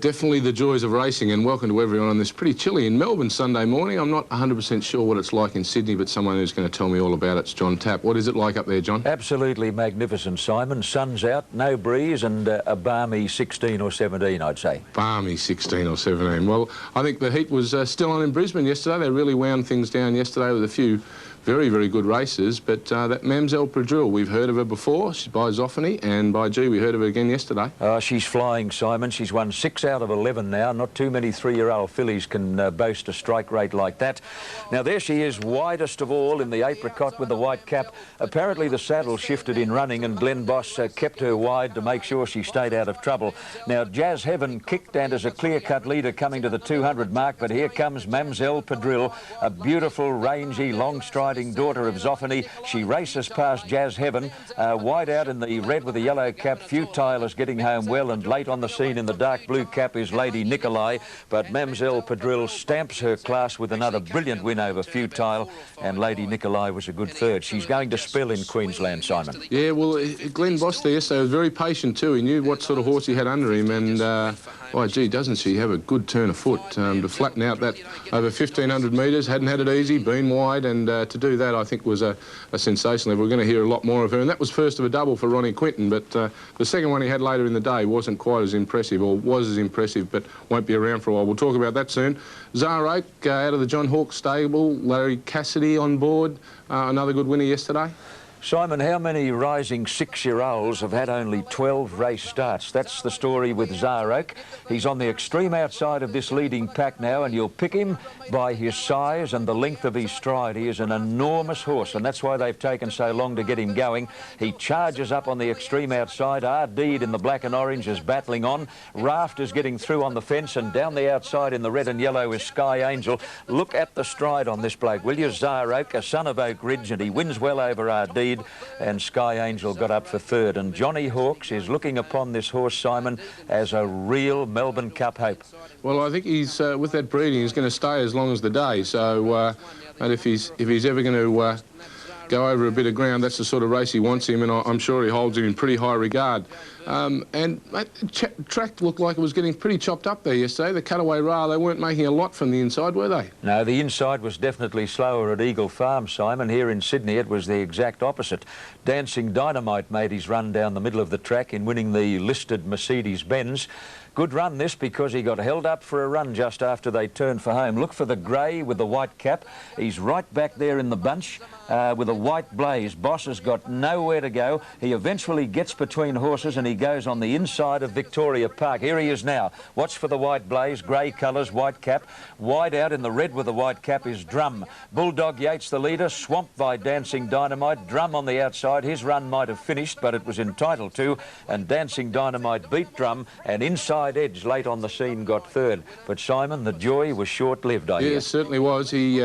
definitely the joys of racing, and welcome to everyone on this pretty chilly in Melbourne Sunday morning. I'm not 100% sure what it's like in Sydney, but someone who's going to tell me all about it's John Tapp. What is it like up there, John? Absolutely magnificent, Simon. Sun's out, no breeze, and a balmy 16 or 17, I'd say. Balmy 16 or 17. Well, I think the heat was still on in Brisbane yesterday. They really wound things down yesterday with a few very, very good races, but that Mamselle Padrille, we've heard of her before. She's by Zoffany, and by G, we heard of her again yesterday. She's flying, Simon. She's won 6 out of 11 now. Not too many 3-year-old fillies can boast a strike rate like that. Now, there she is, widest of all in the apricot with the white cap. Apparently, the saddle shifted in running, and Glenn Boss kept her wide to make sure she stayed out of trouble. Now, Jazz Heaven kicked and is a clear-cut leader coming to the 200 mark, but here comes Mamselle Padrille, a beautiful, rangy, long-striding daughter of Zoffany. She races past Jazz Heaven, wide out in the red with the yellow cap. Futile is getting home well, and late on the scene in the dark blue cap is Lady Nicolai. But Mamselle Padrille stamps her class with another brilliant win over Futile, and Lady Nicolai was a good third. She's going to spell in Queensland, Simon. Yeah, well, Glenn Boss there yesterday was very patient too. He knew what sort of horse he had under him, and oh, gee, doesn't she have a good turn of foot to flatten out that over 1,500 metres. Hadn't had it easy, been wide, and to do that, I think, was a sensational. We're going to hear a lot more of her, and that was first of a double for Ronnie Quinton, but the second one he had later in the day wasn't quite as impressive, or was as impressive, but won't be around for a while. We'll talk about that soon. Zara Oak out of the John Hawke stable, Larry Cassidy on board, another good winner yesterday. Simon, how many rising 6-year-olds have had only 12 race starts? That's the story with Zarok. He's on the extreme outside of this leading pack now, and you'll pick him by his size and the length of his stride. He is an enormous horse, and that's why they've taken so long to get him going. He charges up on the extreme outside. Ardeed in the black and orange is battling on. Raft is getting through on the fence, and down the outside in the red and yellow is Sky Angel. Look at the stride on this bloke, will you? Zarok, a son of Oak Ridge, and he wins well over Ardeed. And Sky Angel got up for third. And Johnny Hawkes is looking upon this horse, Simon, as a real Melbourne Cup hope. Well, I think he's, with that breeding, he's going to stay as long as the day. So, and if he's ever going to go over a bit of ground, that's the sort of race he wants him, and I'm sure he holds him in pretty high regard. And track looked like it was getting pretty chopped up there yesterday. The cutaway rail, they weren't making a lot from the inside, were they? No, the inside was definitely slower at Eagle Farm, Simon. Here in Sydney, it was the exact opposite. Dancing Dynamite made his run down the middle of the track in winning the listed Mercedes-Benz. Good run this, because he got held up for a run just after they turned for home. Look for the grey with the white cap. He's right back there in the bunch with a white blaze. Boss has got nowhere to go. He eventually gets between horses, and he goes on the inside of Victoria Park. Here he is now. Watch for the white blaze, grey colours, white cap. Wide out in the red with the white cap is Drum. Bulldog Yates the leader, swamped by Dancing Dynamite. Drum on the outside. His run might have finished, but it was entitled to, and Dancing Dynamite beat Drum, and inside Edge late on the scene got third. But Simon, the joy was short-lived, I hear. Yeah, it certainly was. He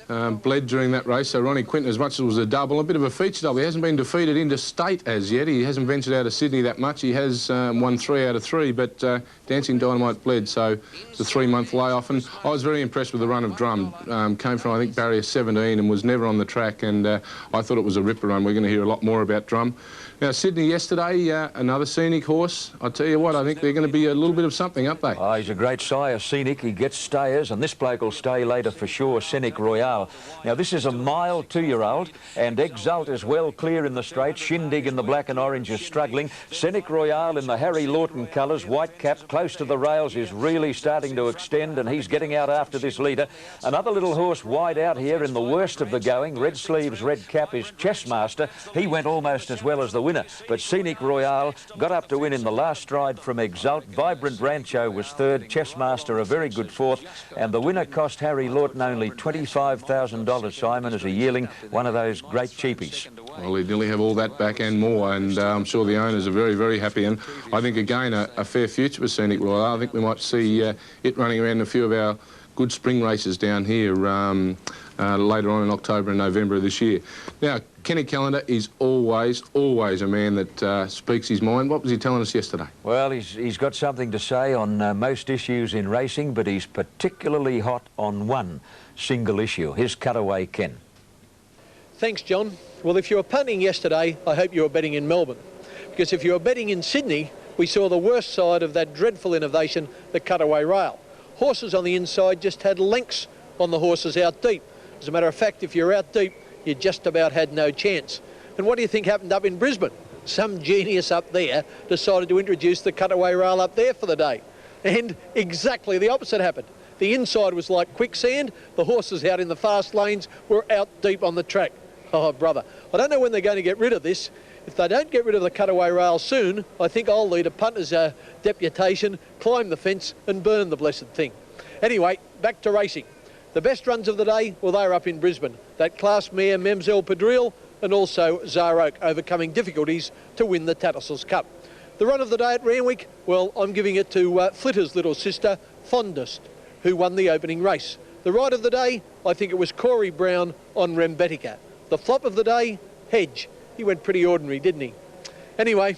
bled during that race, so Ronnie Quinton, as much as it was a double, a bit of a feature double. He hasn't been defeated interstate as yet. He hasn't ventured out of Sydney that much. He has won 3 out of 3, but Dancing Dynamite bled, so it's a 3-month layoff. And I was very impressed with the run of Drum. Came from, I think, barrier 17 and was never on the track, and I thought it was a ripper run. We're going to hear a lot more about Drum. Now, Sydney yesterday, another scenic horse. I tell you what, I think they're going to be a little bit of something, aren't they? Oh, he's a great sire, Scenic. He gets stayers, and this bloke will stay later for sure, Scenic Royale. Now, this is a mile 2-year-old, and Exult is well clear in the straight. Shindig in the black and orange is struggling. Scenic Royale in the Harry Lawton colours, white cap, close to the rails, is really starting to extend, and he's getting out after this leader. Another little horse wide out here in the worst of the going. Red sleeves, red cap is Chessmaster. He went almost as well as the winner, but Scenic Royale got up to win in the last stride from Exult. Vibrant Rancho was third, Chessmaster a very good fourth, and the winner cost Harry Lawton only $25,000, Simon, as a yearling, one of those great cheapies. Well, he'd nearly have all that back and more, and I'm sure the owners are very, very happy, and I think, again, a fair future for Scenic Royale. I think we might see it running around a few of our good spring races down here later on in October and November of this year. Now, Kenny Callender is always a man that speaks his mind. What was he telling us yesterday? Well, he's got something to say on most issues in racing, but he's particularly hot on one single issue, his cutaway Ken. Thanks, John. Well, if you were punting yesterday, I hope you were betting in Melbourne. Because if you were betting in Sydney, we saw the worst side of that dreadful innovation, the cutaway rail. Horses on the inside just had lengths on the horses out deep. As a matter of fact, if you're out deep, you just about had no chance. And what do you think happened up in Brisbane? Some genius up there decided to introduce the cutaway rail up there for the day. And exactly the opposite happened. The inside was like quicksand. The horses out in the fast lanes were out deep on the track. Oh, brother, I don't know when they're going to get rid of this. If they don't get rid of the cutaway rail soon, I think I'll lead a punter's deputation, climb the fence and burn the blessed thing. Anyway, back to racing. The best runs of the day, well, they were up in Brisbane. That class mare, Memsel Padrille, and also Zaroke, overcoming difficulties to win the Tattersalls Cup. The run of the day at Randwick, well, I'm giving it to Flitter's little sister, Fondest, who won the opening race. The ride of the day, I think it was Corey Brown on Rembetica. The flop of the day, Hedge. He went pretty ordinary, didn't he? Anyway,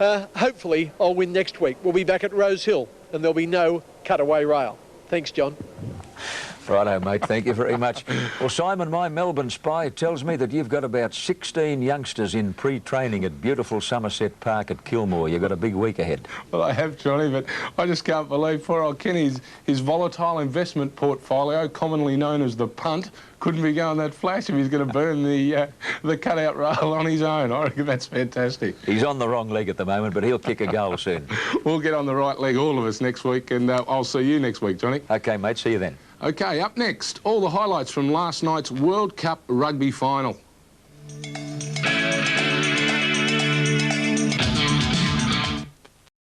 hopefully I'll win next week. We'll be back at Rose Hill and there'll be no cutaway rail. Thanks, John. Righto, mate. Thank you very much. Well, Simon, my Melbourne spy tells me that you've got about 16 youngsters in pre-training at beautiful Somerset Park at Kilmore. You've got a big week ahead. Well, I have, Johnny, but I just can't believe poor old Kenny's his volatile investment portfolio, commonly known as the punt, couldn't be going that flash if he's going to burn the cutout rail on his own. I reckon that's fantastic. He's on the wrong leg at the moment, but he'll kick a goal soon. We'll get on the right leg, all of us, next week, and I'll see you next week, Johnny. OK, mate. See you then. OK, up next, all the highlights from last night's World Cup rugby final.